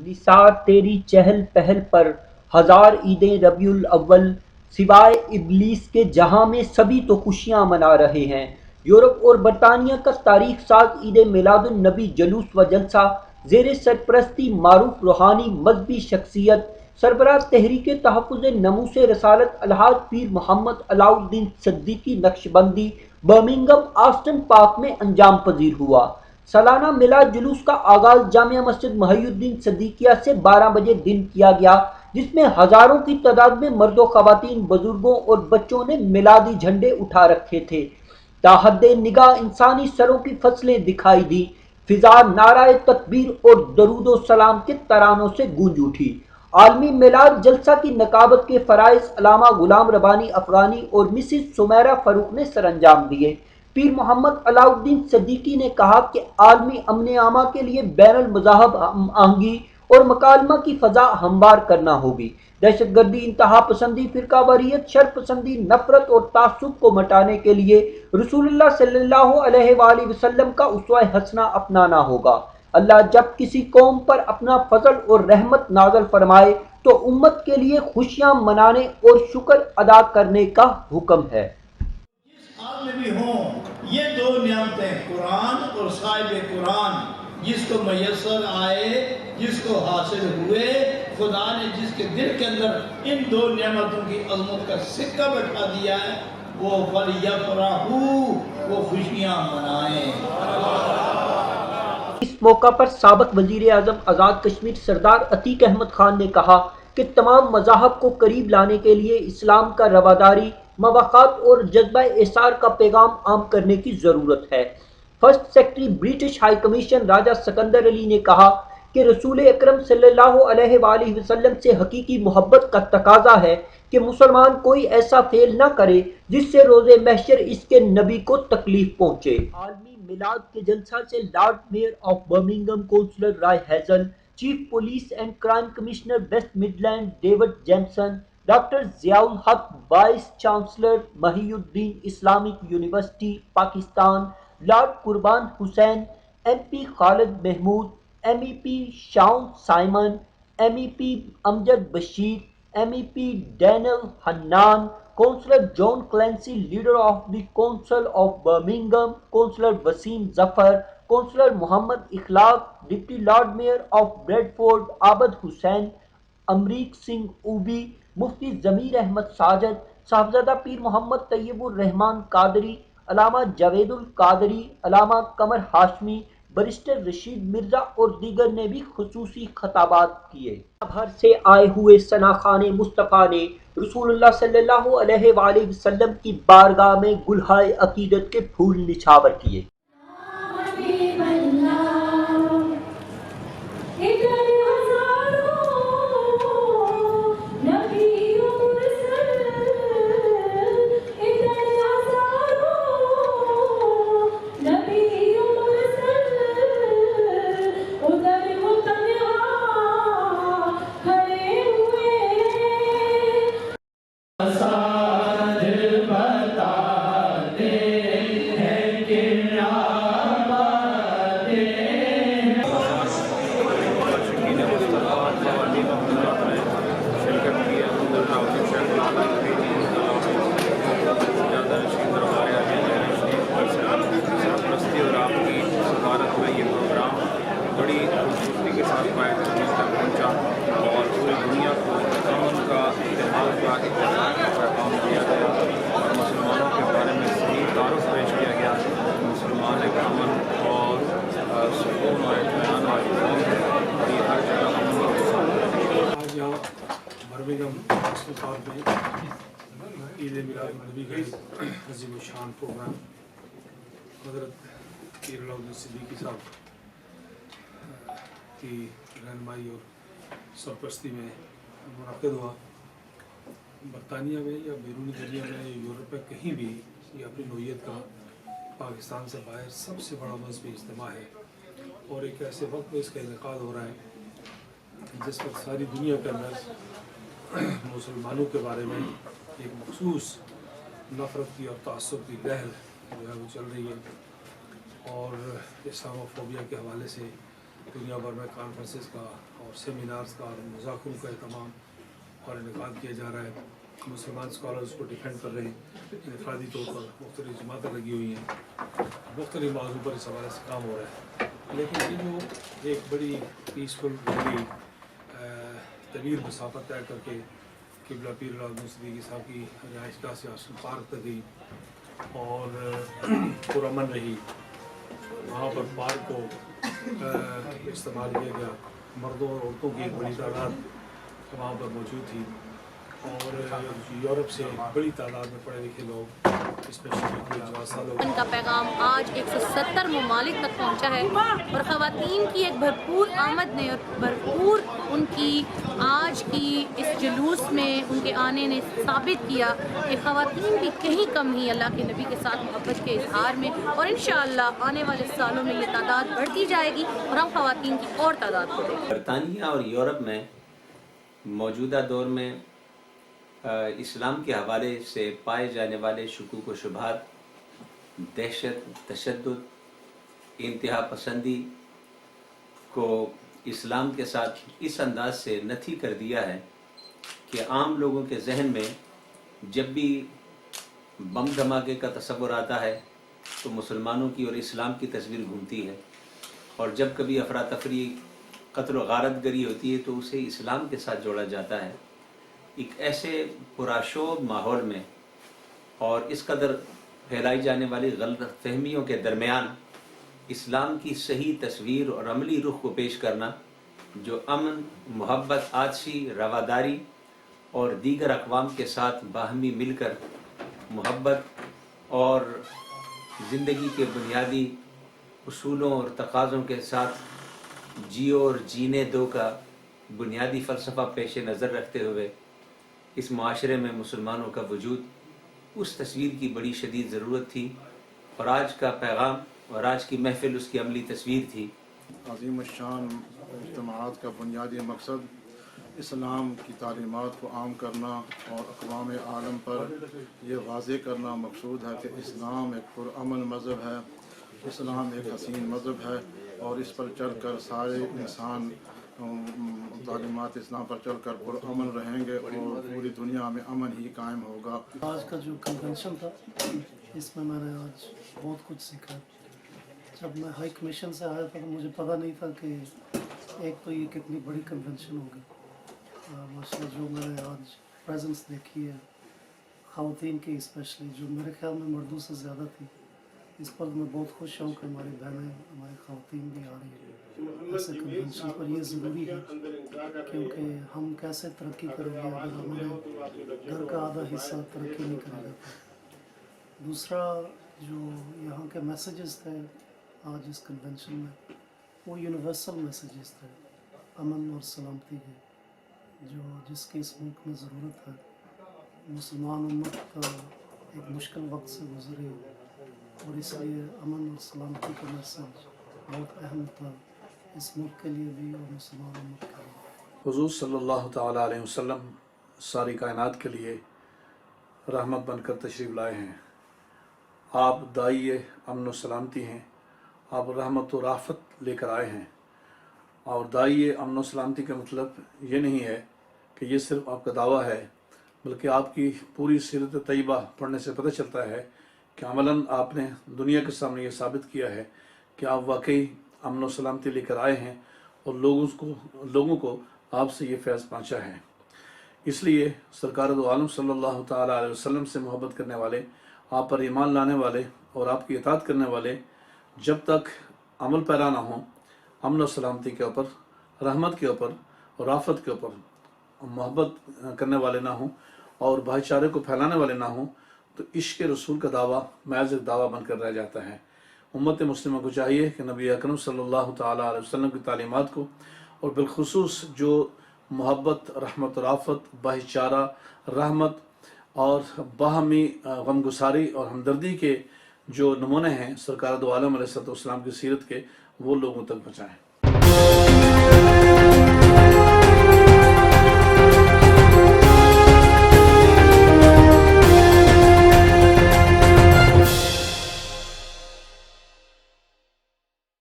نثار تیری چہل پہل پر ہزار عیدیں ربیع الاول، سوائے ابلیس کے جہاں میں سبھی تو خوشیاں منا رہے ہیں۔ یورپ اور برطانیہ کا تاریخ ساز عید میلاد النبی جلوس و جلسہ زیر سرپرستی معروف روحانی مذہبی شخصیت سربراہ تحریک تحفظ ناموس رسالت الحاج پیر محمد علاؤ الدین صدیقی نقشبندی برمنگھم آسٹن پاک میں انجام پذیر ہوا۔ سالانہ میلاد جلوس کا آغاز جامع مسجد محی الدین صدیقیہ سے 12 بجے دن کیا گیا، جس میں ہزاروں کی تعداد میں مرد و خواتین، بزرگوں اور بچوں نے میلادی جھنڈے اٹھا رکھے تھے۔ تا حد نگاہ انسانی سروں کی فصلیں دکھائی دیں، فضا نعرہ تکبیر اور درود و سلام کے ترانوں سے گونج اٹھی۔ عالمی میلاد جلسہ کی نقابت کے فرائض علامہ غلام ربانی افغانی اور مسز سمیرہ فاروق نے سر انجام دیے۔ پیر محمد علاؤ الدین صدیقی نے کہا کہ عالمی امن عامہ کے لیے بین المذاہب ہم آہنگی اور مکالمہ کی فضا ہموار کرنا ہوگی۔ دہشت گردی، انتہا پسندی، فرقہ واریت، شر پسندی، نفرت اور تعصب کو مٹانے کے لیے رسول اللہ صلی اللہ علیہ وآلہ وسلم کا اسوہ حسنہ اپنانا ہوگا۔ اللہ جب کسی قوم پر اپنا فضل اور رحمت نازل فرمائے تو امت کے لیے خوشیاں منانے اور شکر ادا کرنے کا حکم ہے۔ جس حال میں بھی ہوں، یہ دو نعمتیں قرآن اور صاحب قرآن جس کو میسر آئے، جس کو حاصل ہوئے، خدا نے جس کے دل کے اندر ان دو نعمتوں کی عظمت کا سکہ بٹھا دیا ہے، وہ فَلْيَفْرَحُوا، وہ خوشیاں منائیں۔ اس موقع پر سابق وزیر اعظم آزاد کشمیر سردار عتیق احمد خان نے کہا کہ تمام مذاہب کو قریب لانے کے لیے اسلام کا رواداری، موافقت اور جذبہ ایثار کا پیغام عام کرنے کی ضرورت ہے۔ First secretary British high commission Raja Sikandar Ali نے کہا کہ رسول اکرم صلی اللہ علیہ وآلہ وسلم سے حقیقی محبت کا تقاضا ہے کہ مسلمان کوئی ایسا فعل نہ کرے جس سے روز محشر اس کے نبی کو تکلیف پہنچے۔ عالمی میلاد کے جلسہ سے lord mayor of Birmingham councillor Ray Hazel, chief police and crime commissioner West Midland David Jamieson, doctor Zia ul-Haq vice chancellor Mohi Uddin Islamic university Pakistan, lord Qurban Hussain, M P Khalid Mahmood, M E P Sion Simon, M E P Amjad Bashir, M E P Daniel Hannan, councillor John Clancy leader of the council of Birmingham, councillor Waseem Zafar, councillor Muhammad Akhlaq, deputy lord mayor of Bradford Abid Hussain, Amrik Singh OBE, مفتی ضمیر احمد ساجد، صاحبزادہ پیر محمد طیب الرحمان قادری، علامہ جاوید القادری، علامہ Qamar Hashmi, barrister Rashid Mirza اور دیگر نے بھی خصوصی خطابات کیے۔ دنیا بھر سے آئے ہوئے ثناخوان مصطفیٰ نے رسول اللہ صلی اللہ علیہ وآلہ وسلم کی بارگاہ میں گلہائے عقیدت کے پھول نچھاور کیے۔ بڑی خوبصورتی کے ساتھ پائے تک پہنچا اور پوری دنیا کو امن کا، اتحاد کا، اتحاد کا پیغام دیا گیا اور مسلمانوں کے بارے میں صحیح تعارف پیش کیا گیا۔ مسلمان ایک امن اور سکون اور اطمینان والی قوم ہے اور یہ ہر جگہ امن کے ساتھ۔ آج یہاں برمنگھم آسٹن پارک میں عید میلاد النبی کا عظیم الشان پروگرام حضرت پیر علاؤ الدین صدیقی صاحب کی رہنمائی اور سرپرستی میں منعقد ہوا۔ برطانیہ میں یا بیرونی دنیا میں یا یورپ میں کہیں بھی یہ اپنی نوعیت کا پاکستان سے باہر سب سے بڑا مذہبی اجتماع ہے اور ایک ایسے وقت میں اس کا انعقاد ہو رہا ہے جس پر ساری دنیا کے اندر مسلمانوں کے بارے میں ایک مخصوص نفرت کی اور تعصب کی لہر جو ہے وہ چل رہی ہے اور اسلاموفوبیا کے حوالے سے दुनिया भर में कॉन्फ्रेंसेस का और सेमिनार्स का और मुज़ाकरों का अहतमाम और इनेकाद किया जा रहा है। मुसलमान स्कॉलर्स को डिफेंड कर रहे हैं, इनफरादी तौर पर मुख्तलिफ जमातें लगी हुई हैं, मुख्तलिफ मौज़ू पर इस हवाले से काम हो रहा है। लेकिन ये जो एक बड़ी पीसफुल बड़ी तवील मसाफत तय करके किबला पीर सिद्दीकी साहब की रिहाइशगाह से आश्रम पार्क तक गई और पुरअमन रही। वहाँ पर पार्क को इस्तेमाल किया गया, मर्दों और औरतों की एक बड़ी तादाद वहाँ पर मौजूद थी और यूरोप से बड़ी तादाद में पढ़े लिखे लोग, स्पेशली लोग। उनका पैगाम आज 170 ममालिक तक पहुँचा है और ख़वातीन की एक भरपूर आमद ने और भरपूर उनकी आज की इस जुलूस में उनके आने ने साबित किया कि ख़वातीन भी कहीं कम नहीं अल्लाह के नबी के साथ मोहब्बत के इजहार में, और इंशाअल्लाह आने वाले सालों में ये तादाद बढ़ती जाएगी और हम ख़वातीन की और तादाद को देखेंगे। बरतानिया और यूरोप में मौजूदा दौर में इस्लाम के हवाले से पाए जाने वाले शुकूक व शुबहात, दहशत, तशद्दुद, इंतहा पसंदी को इस्लाम के साथ इस अंदाज से नथी कर दिया है कि आम लोगों के जहन में जब भी बम धमाके का तस्वुर आता है तो मुसलमानों की और इस्लाम की तस्वीर घूमती है, और जब कभी अफरा तफरी, कत्ल व गारत गरी होती है तो उसे इस्लाम के साथ जोड़ा जाता है। एक ऐसे पुराशोर माहौल में और इस कदर फैलाई जाने वाली गलत फहमियों के दरमियान इस्लाम की सही तस्वीर और अमली रुख को पेश करना, जो अमन, मोहब्बत, आदशी रवादारी और दीगर अक़वाम के साथ बाहमी मिलकर मोहब्बत और ज़िंदगी के बुनियादी उसूलों और तकाज़ों के साथ जियो और जीने दो का बुनियादी फ़लसफ़ा पेश नज़र रखते हुए इस माशरे में मुसलमानों का वजूद, उस तस्वीर की बड़ी शदीद ज़रूरत थी और आज का पैगाम और आज की महफ़िल उसकी अमली तस्वीर थी। अज़ीम शान इज्तिमाअत का बुनियादी मकसद इस्लाम की तालीमात को आम करना और अक़वाम आलम पर यह वाज़े करना मकसूद है कि इस्लाम एक पुरअमन मज़हब है, इस्लाम एक हसीन मज़हब है और इस पर चल कर सारे इंसान तालीमात इस्लाम पर चल कर पुरअमन रहेंगे और पूरी दुनिया में अमन ही कायम होगा। आज का जो कन्वेंशन था इसमें मैंने आज बहुत कुछ सीखा। जब मैं हाई कमीशन से आया था तो मुझे पता नहीं था कि एक तो ये कितनी बड़ी कन्वेंशन होगी। माशाल्लाह जो मैंने आज प्रेजेंस देखी है ख़वातीन की, स्पेशली जो मेरे ख्याल में मर्दों से ज़्यादा थी, इस पर मैं बहुत खुश हूँ कि हमारी बहनें, हमारी ख़वातीन भी आ रही हैं ऐसे कन्वेंशन पर। यह ज़रूरी है क्योंकि हम कैसे तरक्की करेंगे अगर हमारे घर का आधा हिस्सा तरक्की नहीं करेगा। दूसरा जो यहाँ के मैसेजेस थे आज इस कन्वेंशन में, वो यूनिवर्सल मैसेजेस थे अमन और सलामती के, जो जिसकी इस मुल्क में ज़रूरत है। मुसलमान उम्मत एक मुश्किल वक्त से गुजरी और इसलिए अमन और सलामती का मैसेज बहुत अहम था इस मुल्क के लिए भी और मुसलमान उम्मत के लिए। हुज़ूर सल्लल्लाहु ताला अलैहि वसल्लम सारी कायनात के लिए रहमत बनकर तशरीफ़ लाए हैं। आप दाई अमन और सलामती हैं, आप रहमत और राफ़त लेकर आए हैं। और दाई अमन और सलामती का मतलब ये नहीं है कि ये सिर्फ आपका दावा है, बल्कि आपकी पूरी सीरत तैयबा पढ़ने से पता चलता है कि अमलन आपने दुनिया के सामने ये साबित किया है कि आप वाकई अमन और सलामती लेकर आए हैं और लोगों को आपसे ये फैज़ पहुँचा है। इसलिए सरकार दो आलम सल्लल्लाहु ताला अलैहि वसल्लम से मोहब्बत करने वाले, आप पर ईमान लाने वाले और आपकी इताअत करने वाले जब तक अमल पैरा ना हों, अमन और सलामती के ऊपर, रहमत के ऊपर और राफ़त के ऊपर मोहब्बत करने वाले ना हों और भाईचारे को फैलाने वाले ना हों, तो इश्क़ रसूल का दावा महज़ एक दावा बनकर रह जाता है। उम्मत मुस्लिमा को चाहिए कि नबी अकरम सल्लल्लाहु ताला अलैहि वसल्लम की तालीमात को और बिलखुसूस जो मोहब्बत, रहमत, राफ़त, भाईचारा, रहमत और बाहमी गमगुसारी और हमदर्दी के जो नमूने हैं सरकार दो आलम अलैहिस्सलाम की सीरत के, वो लोगों तक पहुँचाएँ।